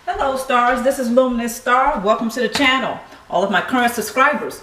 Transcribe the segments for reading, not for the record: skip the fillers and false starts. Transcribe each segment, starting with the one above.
Hello stars, this is Luminousz Star. Welcome to the channel. All of my current subscribers,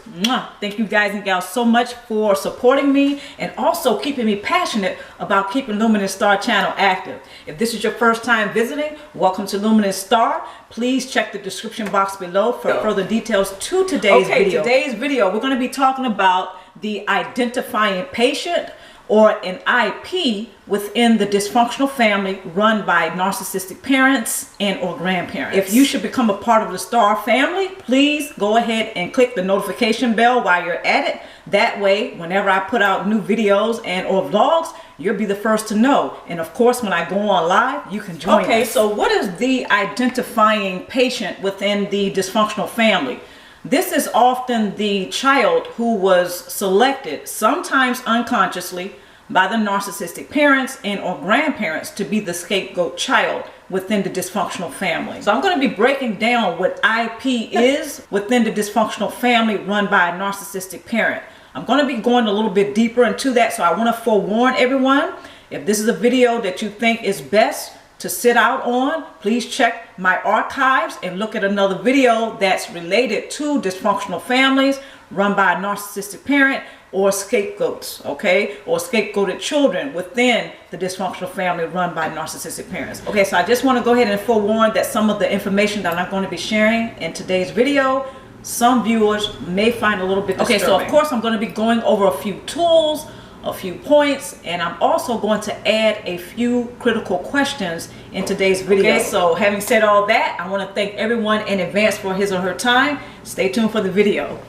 thank you guys and gals so much for supporting me and also keeping me passionate about keeping Luminousz Star channel active. If this is your first time visiting, welcome to Luminousz Star. Please check the description box below for further details to today's video. Today's video, we're going to be talking about the identifying patient, or an IP, within the dysfunctional family run by narcissistic parents and or grandparents. If you should become a part of the Star family, please go ahead and click the notification bell while you're at it. That way, whenever I put out new videos and or vlogs, you'll be the first to know. And of course, when I go on live, you can join us. Okay, so what is the identifying patient within the dysfunctional family? This is often the child who was selected, sometimes unconsciously, by the narcissistic parents and or grandparents to be the scapegoat child within the dysfunctional family. So I'm going to be breaking down what IP is within the dysfunctional family run by a narcissistic parent. I'm going to be going a little bit deeper into that, so I want to forewarn everyone, if this is a video that you think is best to sit out on, please check my archives and look at another video that's related to dysfunctional families run by a narcissistic parent or scapegoats, okay, or scapegoated children within the dysfunctional family run by narcissistic parents. Okay, so I just want to go ahead and forewarn that some of the information that I'm going to be sharing in today's video, some viewers may find a little bit disturbing. Okay, so of course I'm going to be going over a few tools, a few points, and I'm also going to add a few critical questions in today's video. Okay, so having said all that, I want to thank everyone in advance for his or her time. Stay tuned for the video.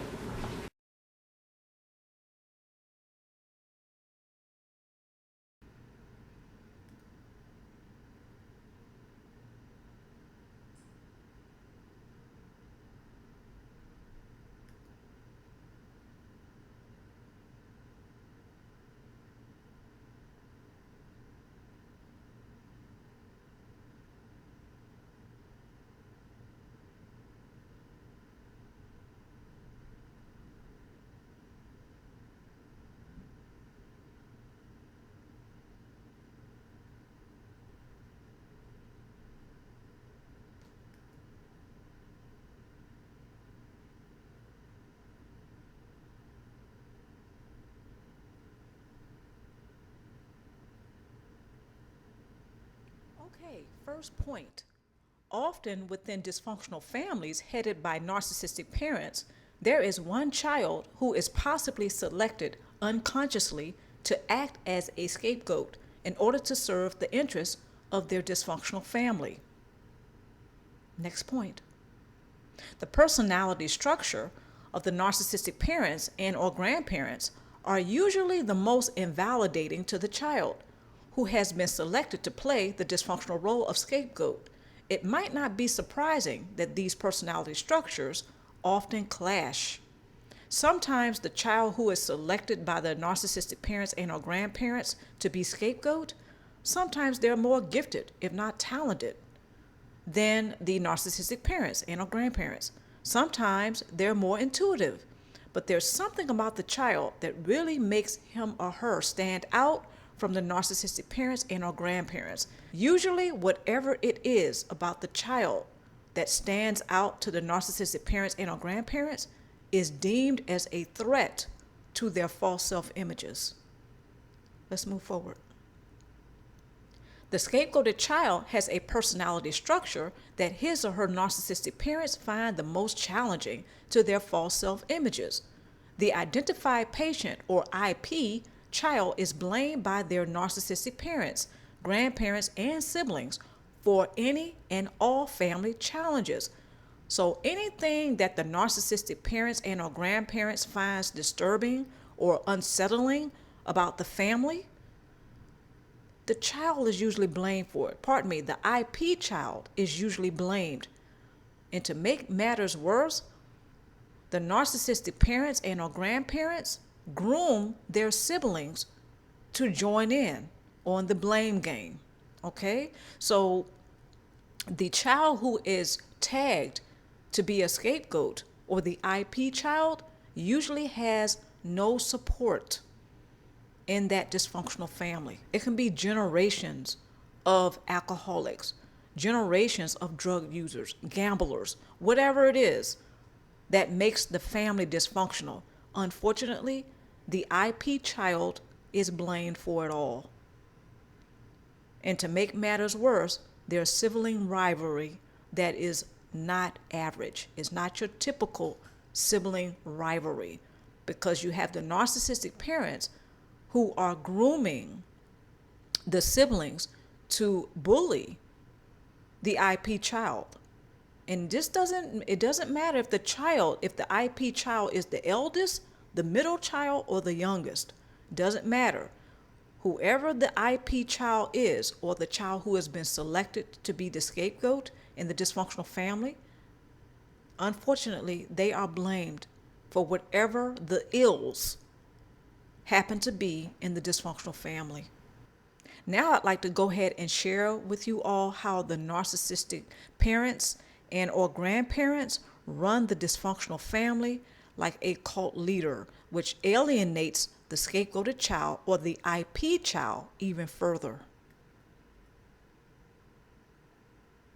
Okay, first point. Often within dysfunctional families headed by narcissistic parents, there is one child who is possibly selected unconsciously to act as a scapegoat in order to serve the interests of their dysfunctional family. Next point. The personality structure of the narcissistic parents and or grandparents are usually the most invalidating to the child who has been selected to play the dysfunctional role of scapegoat. It might not be surprising that these personality structures often clash. Sometimes the child who is selected by the narcissistic parents and or grandparents to be scapegoat, sometimes they're more gifted, if not talented, than the narcissistic parents and or grandparents. Sometimes they're more intuitive, but there's something about the child that really makes him or her stand out from the narcissistic parents and or grandparents. Usually whatever it is about the child that stands out to the narcissistic parents and or grandparents is deemed as a threat to their false self-images. Let's move forward. The scapegoated child has a personality structure that his or her narcissistic parents find the most challenging to their false self-images. The identified patient, or IP, child is blamed by their narcissistic parents, grandparents, and siblings for any and all family challenges. So anything that the narcissistic parents and or grandparents finds disturbing or unsettling about the family, the child is usually blamed for it. Pardon me, the IP child is usually blamed. And to make matters worse, the narcissistic parents and or grandparents groom their siblings to join in on the blame game. Okay, so the child who is tagged to be a scapegoat, or the IP child, usually has no support in that dysfunctional family. It can be generations of alcoholics, generations of drug users, gamblers, whatever it is that makes the family dysfunctional. Unfortunately, the IP child is blamed for it all. And to make matters worse, there's sibling rivalry that is not average. It's not your typical sibling rivalry, because you have the narcissistic parents who are grooming the siblings to bully the IP child. And it doesn't matter if the IP child is the eldest, the middle child, or the youngest. Doesn't matter. Whoever the IP child is, or the child who has been selected to be the scapegoat in the dysfunctional family, unfortunately, they are blamed for whatever the ills happen to be in the dysfunctional family. Now I'd like to go ahead and share with you all how the narcissistic parents and or grandparents run the dysfunctional family like a cult leader, which alienates the scapegoated child or the IP child even further.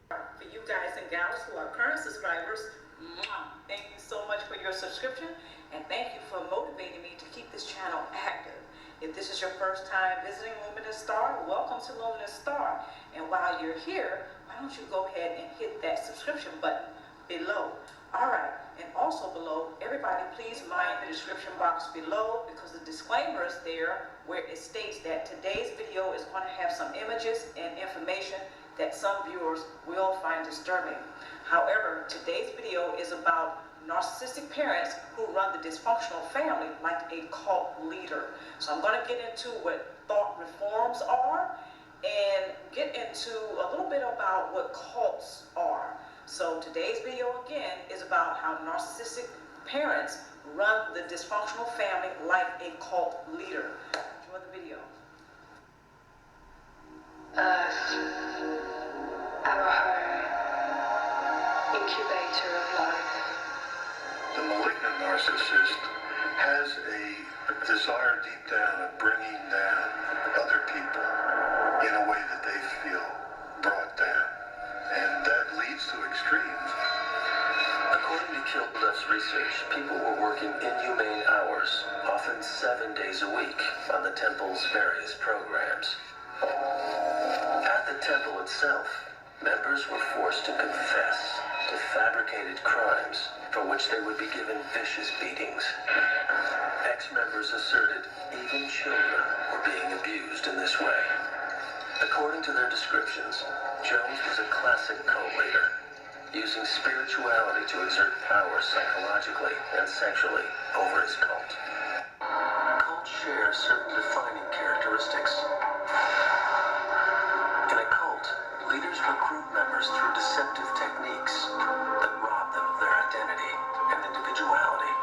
For you guys and gals who are current subscribers, thank you so much for your subscription, and thank you for motivating me to keep this channel active. If this is your first time visiting Luminousz Star, welcome to Luminousz Star. And while you're here, why don't you go ahead and hit that subscription button below. All right, and also below, everybody please mind the description box below, because the disclaimer is there where it states that today's video is going to have some images and information that some viewers will find disturbing. However, today's video is about narcissistic parents who run the dysfunctional family like a cult leader. So I'm going to get into what thought reforms are and get into a little bit about what cults are. So today's video again is about how narcissistic parents run the dysfunctional family like a cult leader. Enjoy the video. Earth, our home, incubator of life. The malignant narcissist has a desire deep down of bringing down other people in a way that they feel brought down. And that leads to extremes. According to Kildeff's research, people were working inhumane hours, often 7 days a week, on the temple's various programs. At the temple itself, members were forced to confess to fabricated crimes for which they would be given vicious beatings. Ex-members asserted even children were being abused in this way. According to their descriptions, Jones was a classic cult leader, using spirituality to exert power psychologically and sexually over his cult. Cults share certain defining characteristics. In a cult, leaders recruit members through deceptive techniques that rob them of their identity and individuality.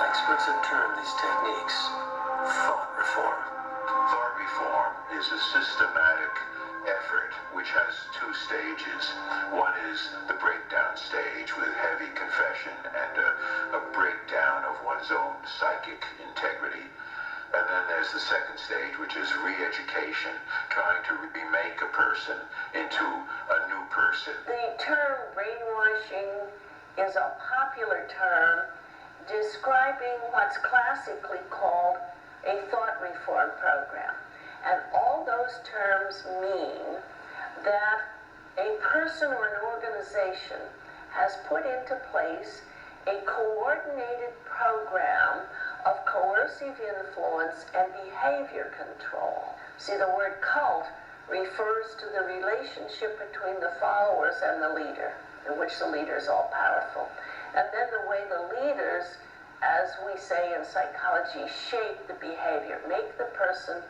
Experts have termed these techniques thought reform. Thought reform is a systematic effort which has two stages. One is the breakdown stage with heavy confession and a breakdown of one's own psychic integrity. And then there's the second stage, which is re-education, trying to remake a person into a new person. The term brainwashing is a popular term describing what's classically called a thought reform program. And all those terms mean that a person or an organization has put into place a coordinated program of coercive influence and behavior control. See, the word cult refers to the relationship between the followers and the leader, in which the leader is all powerful. And then the way the leaders, as we say in psychology, shape the behavior, make the person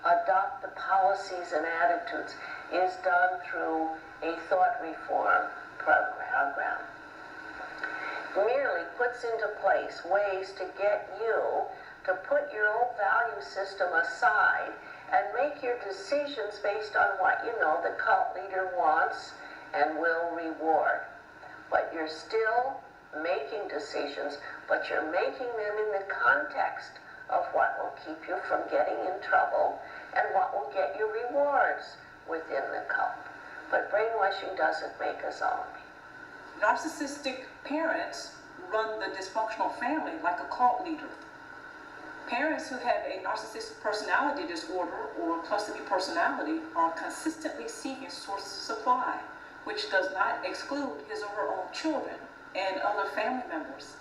adopt the policies and attitudes, is done through a thought reform program. Merely puts into place ways to get you to put your old value system aside and make your decisions based on what you know the cult leader wants and will reward. But you're still making decisions, but you're making them in the context of what will keep you from getting in trouble and what will get you rewards within the cult. but brainwashing doesn't make a zombie. Narcissistic parents run the dysfunctional family like a cult leader. Parents who have a narcissistic personality disorder or cluster B personality are consistently seeking sources of supply, which does not exclude his or her own children and other family members.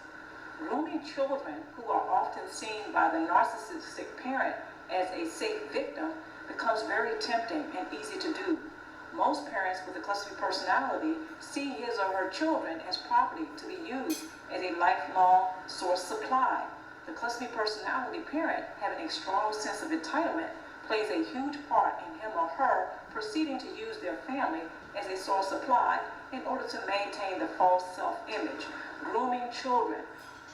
Grooming children who are often seen by the narcissistic parent as a safe victim becomes very tempting and easy to do. Most parents with a cluster B personality see his or her children as property to be used as a lifelong source supply. The cluster B personality parent, having a strong sense of entitlement, plays a huge part in him or her proceeding to use their family as a source supply in order to maintain the false self-image. Grooming children.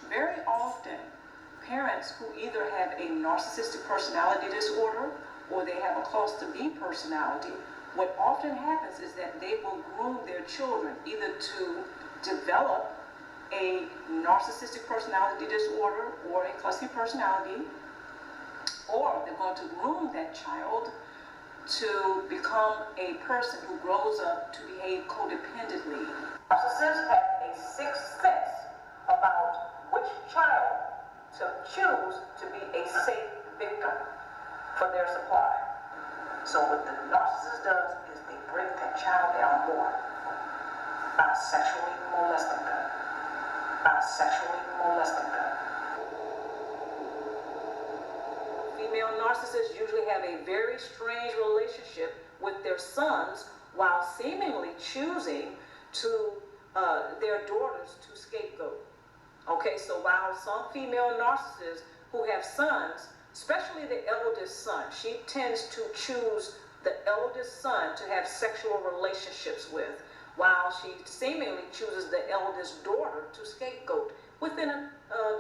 Very often, parents who either have a narcissistic personality disorder or they have a cluster B personality, what often happens is that they will groom their children either to develop a narcissistic personality disorder or a cluster B personality, or they're going to groom that child to become a person who grows up to behave codependently. Narcissists have a sixth sense about which child to choose to be a safe victim for their supply. So what the narcissist does is they break that child down more by sexually molesting them. Female narcissists usually have a very strange relationship with their sons while seemingly choosing to their daughters to scapegoat. Okay, so while some female narcissists who have sons, especially the eldest son, she tends to choose the eldest son to have sexual relationships with, while she seemingly chooses the eldest daughter to scapegoat within a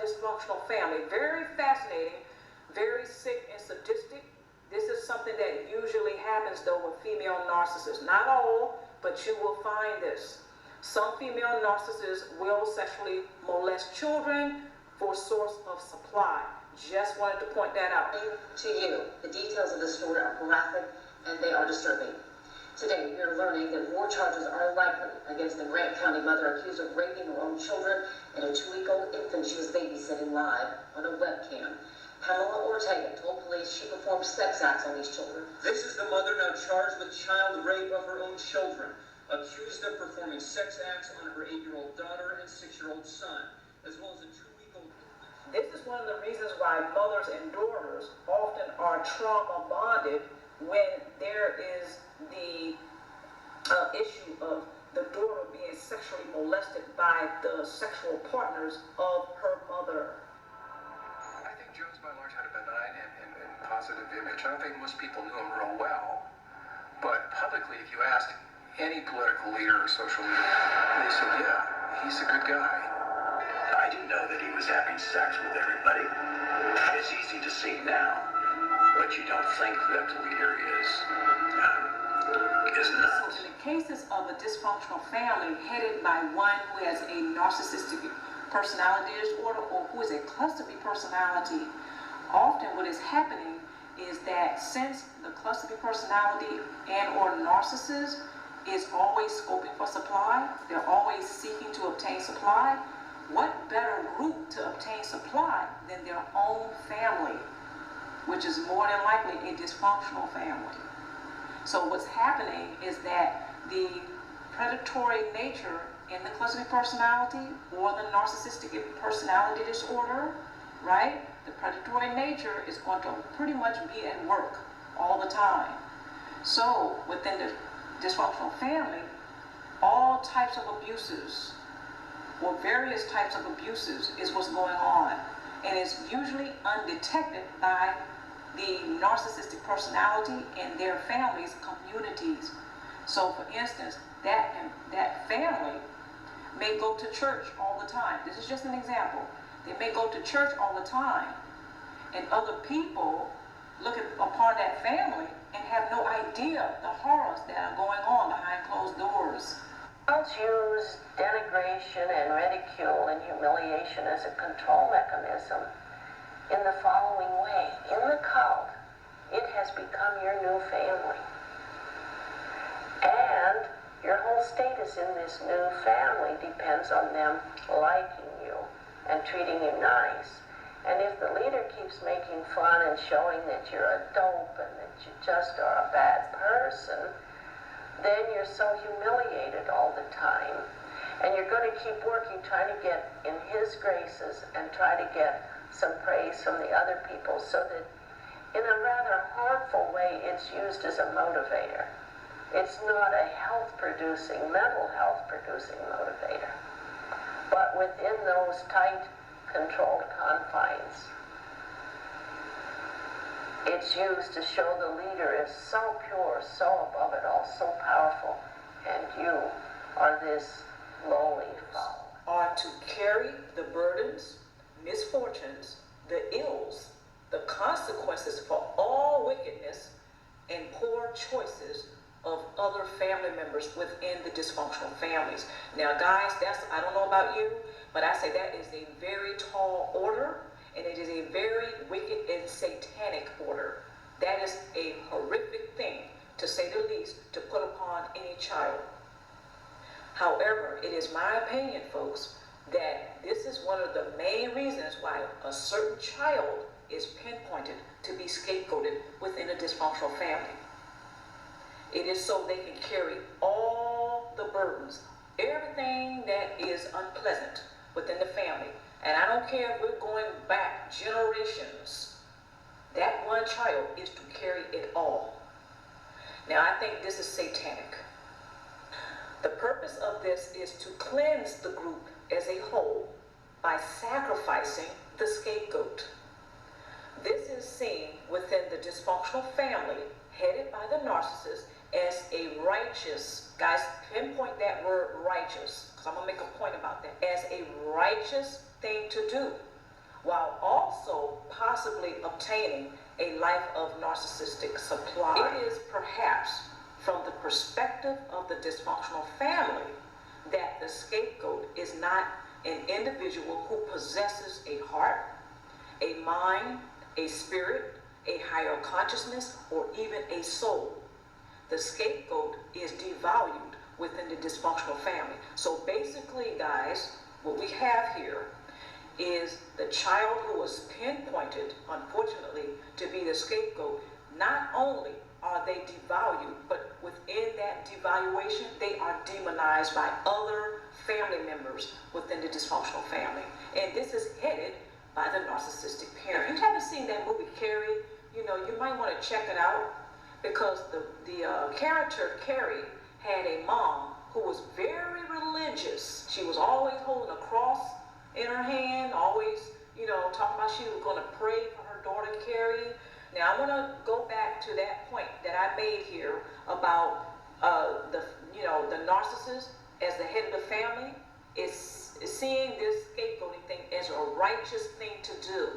dysfunctional family. Very fascinating, very sick and sadistic. This is something that usually happens though with female narcissists. Not all, but you will find this. Some female narcissists will sexually molest children for source of supply. Just wanted to point that out. To you, the details of the story are graphic and they are disturbing. Today, we are learning that more charges are likely against the Grant County mother accused of raping her own children and a 2-week-old infant she was babysitting live on a webcam. Pamela Ortega told police she performed sex acts on these children. This is the mother now charged with child rape of her own children, accused of performing sex acts on her 8-year-old daughter and 6-year-old son, as well as a 2-week-old infant. This is one of the reasons why mothers and daughters often are trauma bonded when there is the issue of the daughter being sexually molested by the sexual partners of her mother. I think Jones by and large had a benign and positive image. I don't think most people knew him real well. But publicly, if you asked any political leader or social leader, they said, yeah, he's a good guy. I didn't know that he was having sex with everybody. It's easy to see now, but you don't think that the leader is not. So in the cases of a dysfunctional family headed by one who has a narcissistic personality disorder or who is a cluster B personality, often what is happening is that since the cluster B personality and or narcissist is always scoping for supply, they're always seeking to obtain supply, what better group to obtain supply than their own family, which is more than likely a dysfunctional family. So what's happening is that the predatory nature in the cluster B personality or the narcissistic personality disorder, right? The predatory nature is going to pretty much be at work all the time. So within the dysfunctional family, all types of abuses or various types of abuses is what's going on. And it's usually undetected by the narcissistic personality and their families, communities. So for instance, that family may go to church all the time. This is just an example. They may go to church all the time, and other people look upon that family and have no idea the horrors that are going on behind closed doors. Cults use denigration and ridicule and humiliation as a control mechanism in the following way. In the cult, it has become your new family. And Your whole status in this new family depends on them liking you and treating you nice. And if the leader keeps making fun and showing that you're a dope and that you just are a bad person, then you're so humiliated all the time. And you're going to keep working, trying to get in his graces and try to get some praise from the other people, so that in a rather harmful way, it's used as a motivator. It's not a mental health-producing motivator. But within those tight, controlled confines, it's used to show the leader is so pure, so above it all, so powerful, and you are this lowly follower. Are to carry the burdens, misfortunes, the ills, the consequences for all wickedness and poor choices of other family members within the dysfunctional families. Now guys, I don't know about you, but I say that is a very tall order, and it is a very wicked and satanic order. That is a horrific thing, to say the least, to put upon any child. However, it is my opinion, folks, that this is one of the main reasons why a certain child is pinpointed to be scapegoated within a dysfunctional family. It is so they can carry all the burdens, everything that is unpleasant within the family. And I don't care if we're going back generations, that one child is to carry it all. Now, I think this is satanic. The purpose of this is to cleanse the group as a whole by sacrificing the scapegoat. This is seen within the dysfunctional family headed by the narcissist as a righteous, guys, pinpoint that word righteous, because I'm going to make a point about that, as a righteous thing to do, while also possibly obtaining a life of narcissistic supply. It is perhaps from the perspective of the dysfunctional family that the scapegoat is not an individual who possesses a heart, a mind, a spirit, a higher consciousness, or even a soul. The scapegoat is devalued within the dysfunctional family. So basically, guys, what we have here is the child who was pinpointed, unfortunately, to be the scapegoat. Not only are they devalued, but within that devaluation, they are demonized by other family members within the dysfunctional family. And this is headed by the narcissistic parent. If you haven't seen that movie, Carrie, you might want to check it out, because the character, Carrie, had a mom who was very religious. She was always holding a cross in her hand, always, talking about she was going to pray for her daughter, Carrie. Now, I want to go back to that point that I made here about the narcissist as the head of the family is seeing this scapegoating thing as a righteous thing to do.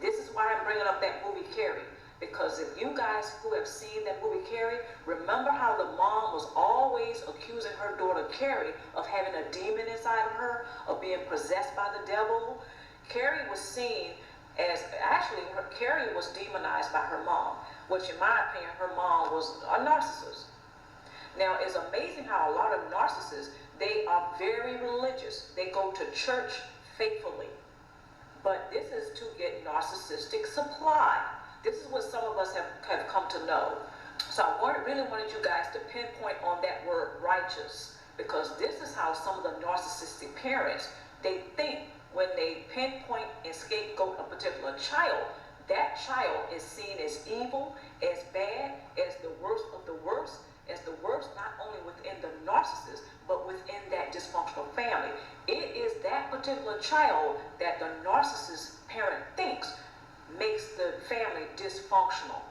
This is why I'm bringing up that movie, Carrie. Because if you guys who have seen that movie, Carrie, remember how the mom was always accusing her daughter, Carrie, of having a demon inside of her, of being possessed by the devil? Carrie was seen as, Carrie was demonized by her mom, which in my opinion, her mom was a narcissist. Now, it's amazing how a lot of narcissists, they are very religious. They go to church faithfully. But this is to get narcissistic supply. This is what some of us have come to know. So I really wanted you guys to pinpoint on that word righteous, because this is how some of the narcissistic parents, they think when they pinpoint and scapegoat a particular child, that child is seen as evil, as bad, as the worst of the worst, as the worst not only within the narcissist, but within that dysfunctional family. It is that particular child that the narcissist parent thinks makes the family dysfunctional.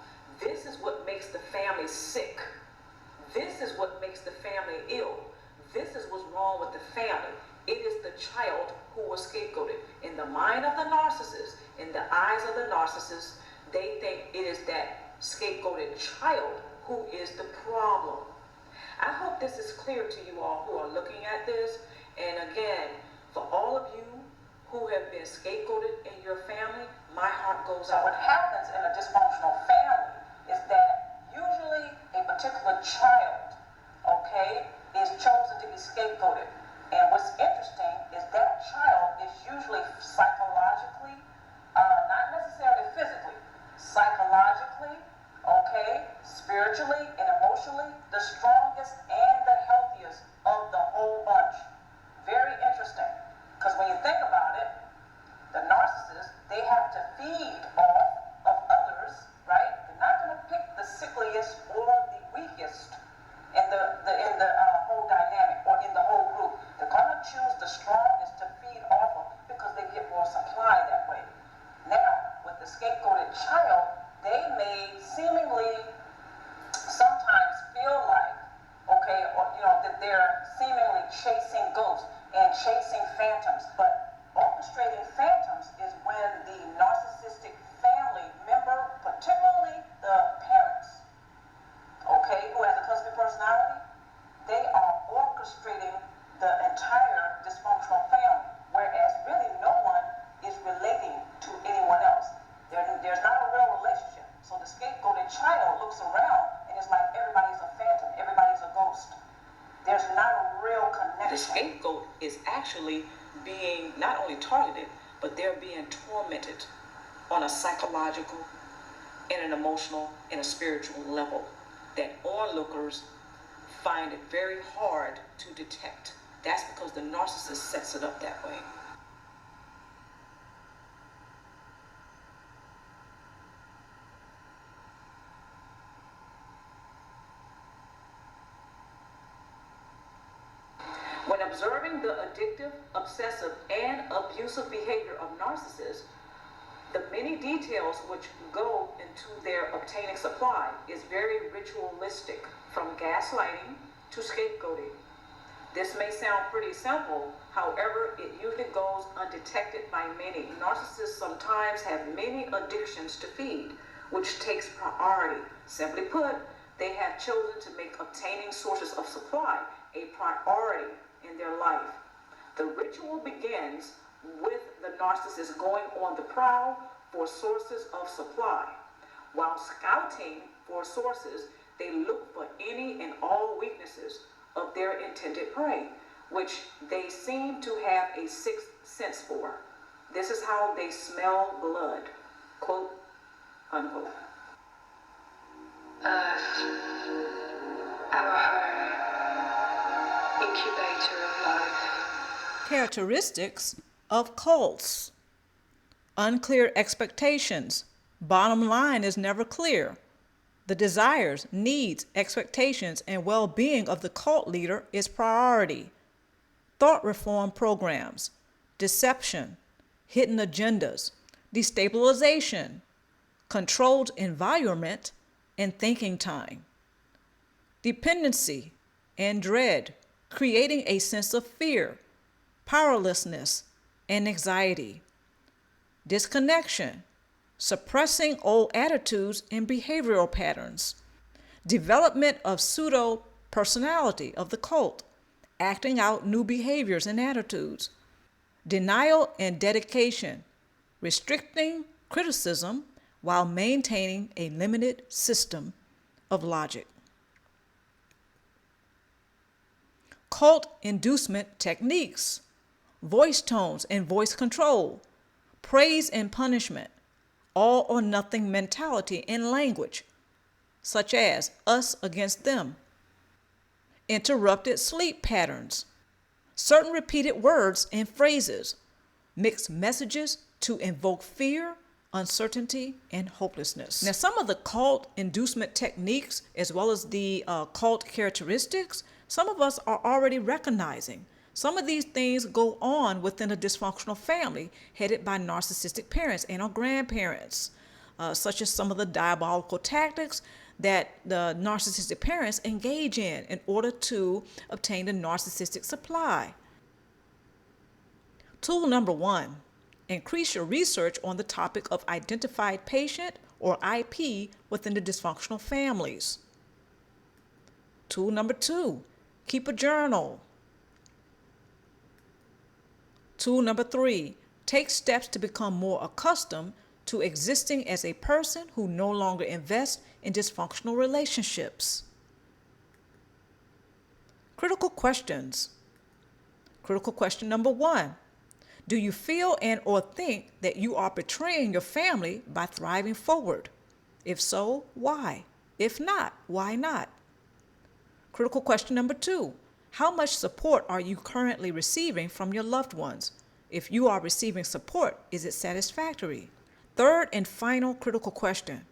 This is what makes the family sick. This is what makes the family ill. This is what's wrong with the family. It is the child who was scapegoated. In the mind of the narcissist, in the eyes of the narcissist, they think it is that scapegoated child who is the problem. I hope this is clear to you all who are looking at this. And again, for all of you who have been scapegoated in your family, my heart goes out. What happens in a dysfunctional family is that usually a particular child, okay, spiritually and emotionally, the strongest and the healthiest of the whole bunch. Very interesting, because when you think about it, the narcissists, they have to feed off of others, right? They're not going to pick the sickliest or the weakest in the whole dynamic or in the whole group. They're going to choose the strongest to feed off of because they get more supply that way. Now, with the scapegoated child, they may seemingly sometimes feel like, okay, or, that they're seemingly chasing ghosts and chasing phantoms, but orchestrating phantoms is when the narcissistic family member, particularly the parents, okay, who has a cluster personality, they are orchestrating the entire dysfunctional family, whereas really no one is relating to anyone else. There's not a real relationship. So the scapegoated child looks around and it's like everybody's a phantom, everybody's a ghost. There's not a real connection. The scapegoat is actually being not only targeted, but they're being tormented on a psychological and an emotional and a spiritual level that onlookers find it very hard to detect. That's because the narcissist sets it up that way. When observing the addictive, obsessive, and abusive behavior of narcissists, the many details which go into their obtaining supply is very ritualistic, from gaslighting to scapegoating. This may sound pretty simple, however, it usually goes undetected by many. Narcissists sometimes have many addictions to feed, which takes priority. Simply put, they have chosen to make obtaining sources of supply a priority in their life. The ritual begins with the narcissist going on the prowl for sources of supply. While scouting for sources, they look for any and all weaknesses of their intended prey, which they seem to have a sixth sense for. This is how they smell blood, quote, unquote. Earth, our home, incubator of life. Characteristics of cults. Unclear expectations. Bottom line is never clear. The desires, needs, expectations, and well-being of the cult leader is priority. Thought reform programs. Deception. Hidden agendas. Destabilization. Controlled environment and thinking time. Dependency and dread, creating a sense of fear, powerlessness, and anxiety. Disconnection, suppressing old attitudes and behavioral patterns. Development of pseudo-personality of the cult, acting out new behaviors and attitudes. Denial and dedication, restricting criticism while maintaining a limited system of logic. Cult inducement techniques, voice tones and voice control, praise and punishment, all or nothing mentality in language, such as us against them, interrupted sleep patterns, certain repeated words and phrases, mixed messages to invoke fear, uncertainty, and hopelessness. Now, some of the cult inducement techniques, as well as the cult characteristics, some of us are already recognizing. Some of these things go on within a dysfunctional family headed by narcissistic parents and or grandparents, such as some of the diabolical tactics that the narcissistic parents engage in order to obtain the narcissistic supply. Tool number 1, increase your research on the topic of identified patient or IP within the dysfunctional families. Tool number 2, keep a journal. Tool number 3, take steps to become more accustomed to existing as a person who no longer invests in dysfunctional relationships. Critical questions. Critical question number 1, do you feel and or think that you are betraying your family by thriving forward? If so, why? If not, why not? Critical question number 2. How much support are you currently receiving from your loved ones? If you are receiving support, is it satisfactory? Third and final critical question.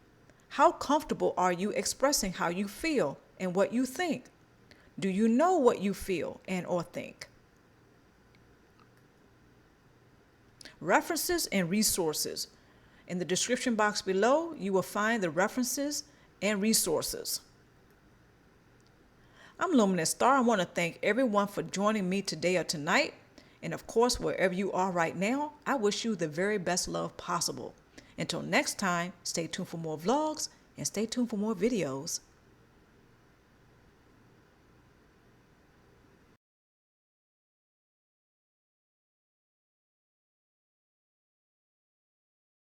How comfortable are you expressing how you feel and what you think? Do you know what you feel and or think? References and resources. In the description box below, you will find the references and resources. I'm Luminousz Star. I want to thank everyone for joining me today or tonight. And of course, wherever you are right now, I wish you the very best love possible. Until next time, stay tuned for more vlogs and stay tuned for more videos.